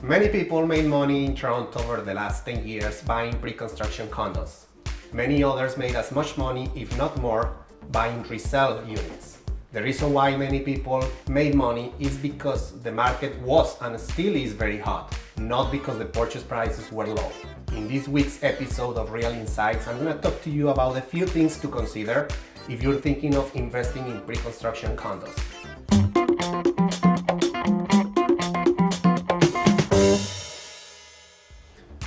Many people made money in Toronto over the last 10 years buying pre-construction condos. Many others made as much money, if not more, buying resale units. The reason why many people made money is because the market was and still is very hot, not because the purchase prices were low. In this week's episode of Real Insights, I'm going to talk to you about a few things to consider if you're thinking of investing in pre-construction condos.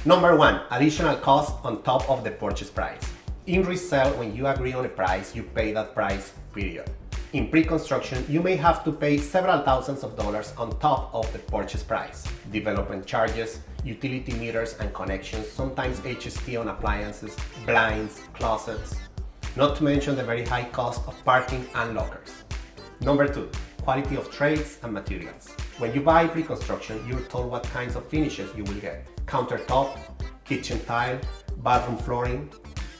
Number 1. Additional cost on top of the purchase price. In resale, when you agree on a price, you pay that price, period. In pre-construction, you may have to pay several thousands of dollars on top of the purchase price. Development charges, utility meters and connections, sometimes HST on appliances, blinds, closets, not to mention the very high cost of parking and lockers. Number 2. Quality of trades and materials. When you buy pre-construction, you're told what kinds of finishes you will get. Countertop, kitchen tile, bathroom flooring,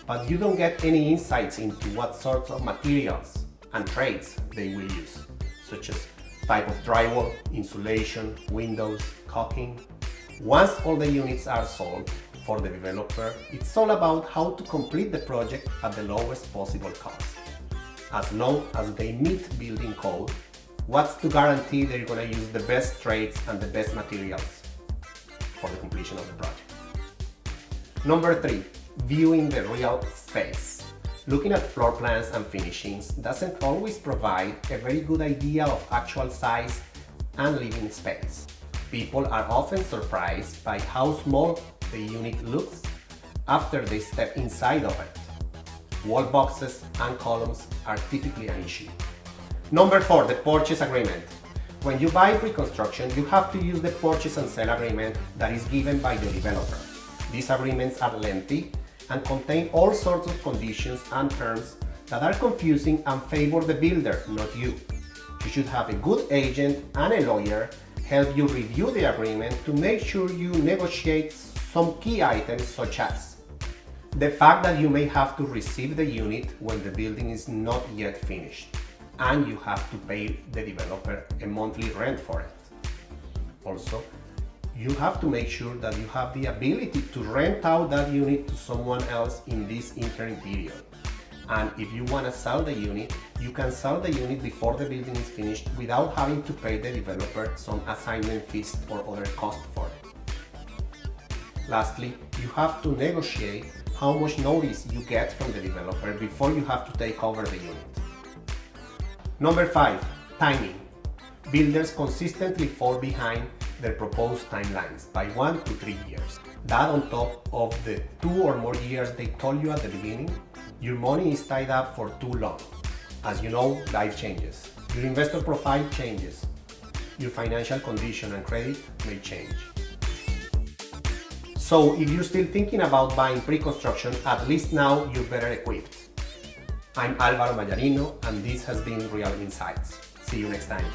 but you don't get any insights into what sorts of materials and trades they will use, such as type of drywall, insulation, windows, caulking. Once all the units are sold, for the developer, it's all about how to complete the project at the lowest possible cost. As long as they meet building code, what's to guarantee they're going to use the best trades and the best materials for the completion of the project? Number 3. Viewing the real space. Looking at floor plans and finishings doesn't always provide a very good idea of actual size and living space. People are often surprised by how small the unit looks after they step inside of it. Wall boxes and columns are typically an issue. Number 4. The purchase agreement. When you buy pre-construction, you have to use the purchase and sale agreement that is given by the developer. These agreements are lengthy and contain all sorts of conditions and terms that are confusing and favor the builder, not you. You should have a good agent and a lawyer help you review the agreement to make sure you negotiate some key items, such as the fact that you may have to receive the unit when the building is not yet finished, and you have to pay the developer a monthly rent for it. Also, you have to make sure that you have the ability to rent out that unit to someone else in this interim period. And if you want to sell the unit, you can sell the unit before the building is finished without having to pay the developer some assignment fees or other cost for it. Lastly, you have to negotiate how much notice you get from the developer before you have to take over the unit. Number 5. Timing. Builders consistently fall behind their proposed timelines by 1 to 3 years. That on top of the 2 or more years they told you at the beginning, your money is tied up for too long. As you know, life changes. Your investor profile changes. Your financial condition and credit may change. So if you're still thinking about buying pre-construction, at least now you're better equipped. I'm Alvaro and this has been Real Insights. See you next time.